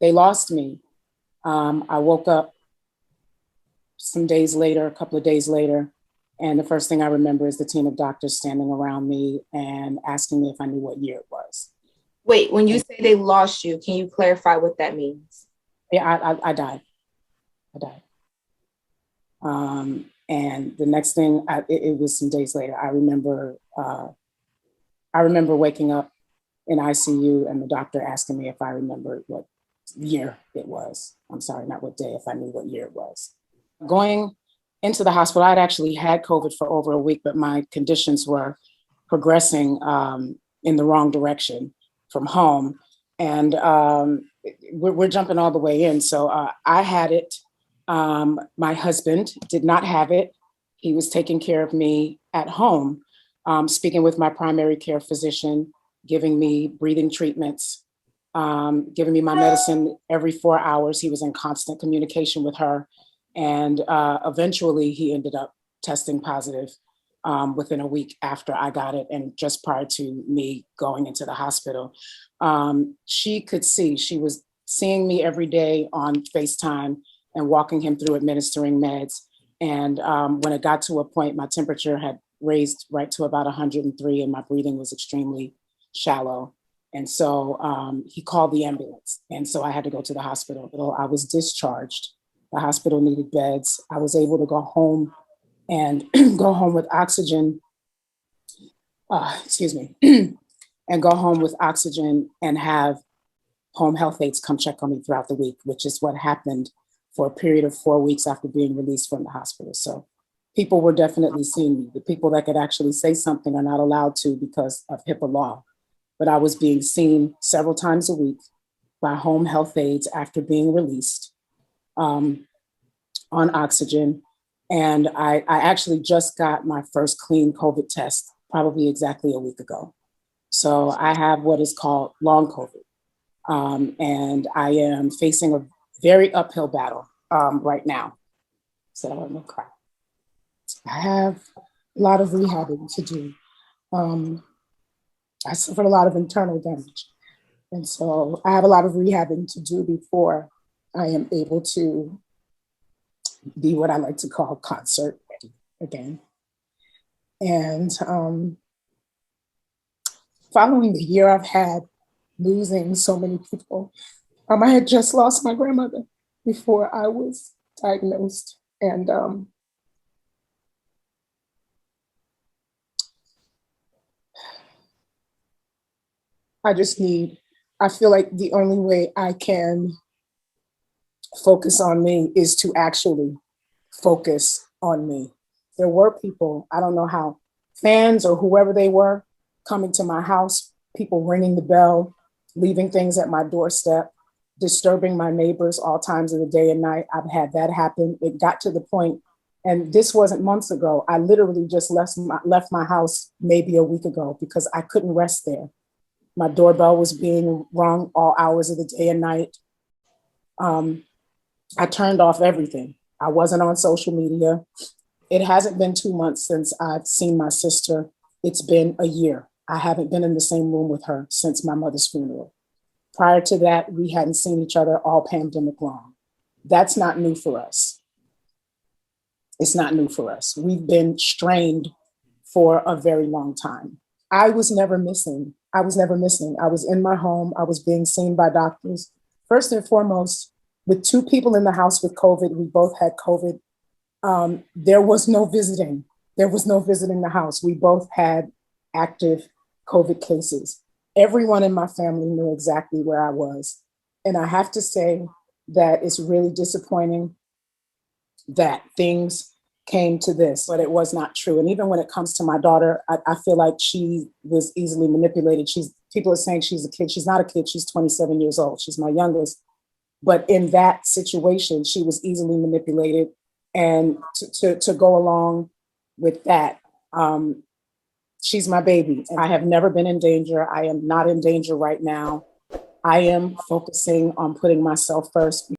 they lost me. I woke up some days later, a couple of days later, and the first thing I remember is the team of doctors standing around me and asking me if I knew what year it was. Wait, when you say they lost you, can you clarify what that means? Yeah, I died. I died. And the next thing, it was some days later. I remember waking up in ICU and the doctor asking me if I remembered what year it was. I'm sorry, not what day, if I knew what year it was. Going into the hospital, I'd actually had COVID for over a week, but my conditions were progressing in the wrong direction from home. And we're jumping all the way in. So I had it. My husband did not have it. He was taking care of me at home, speaking with my primary care physician, giving me breathing treatments, giving me my medicine every 4 hours. He was in constant communication with her. And eventually he ended up testing positive within a week after I got it and just prior to me going into the hospital. She could see, she was seeing me every day on FaceTime and walking him through administering meds. And when it got to a point, my temperature had raised right to about 103 and my breathing was extremely shallow. And so he called the ambulance. And so I had to go to the hospital. I was discharged. The hospital needed beds. I was able to go home and go home with oxygen, and go home with oxygen and have home health aides come check on me throughout the week, which is what happened for a period of 4 weeks after being released from the hospital. So people were definitely seeing me. The people that could actually say something are not allowed to because of HIPAA law. But I was being seen several times a week by home health aides after being released on oxygen. And I actually just got my first clean COVID test probably exactly a week ago. So I have what is called long COVID. And I am facing a very uphill battle right now. So I'm gonna cry. I have a lot of rehabbing to do. I suffered a lot of internal damage. And so I have a lot of rehabbing to do before I am able to be what I like to call concert ready again. And following the year I've had losing so many people, I had just lost my grandmother before I was diagnosed. And I feel like the only way I can focus on me is to actually focus on me. There were people, I don't know how, fans or whoever they were, coming to my house, people ringing the bell, leaving things at my doorstep, disturbing my neighbors all times of the day and night. I've had that happen. It got to the point, and this wasn't months ago, I literally just left my house maybe a week ago because I couldn't rest there. My doorbell was being rung all hours of the day and night. I turned off everything. I wasn't on social media. It hasn't been 2 months since I've seen my sister. It's been a year. I haven't been in the same room with her since my mother's funeral. Prior to that, we hadn't seen each other all pandemic long. That's not new for us. It's not new for us. We've been strained for a very long time. I was never missing. I was never missing. I was in my home. I was being seen by doctors. First and foremost, with 2 people in the house with COVID, we both had COVID. There was no visiting. There was no visiting the house. We both had active COVID cases. Everyone in my family knew exactly where I was. And I have to say that it's really disappointing that things came to this, but it was not true. And even when it comes to my daughter, I feel like she was easily manipulated. People are saying she's a kid. She's not a kid. She's 27 years old. She's my youngest. But in that situation, she was easily manipulated. And to go along with that, she's my baby. I have never been in danger. I am not in danger right now. I am focusing on putting myself first.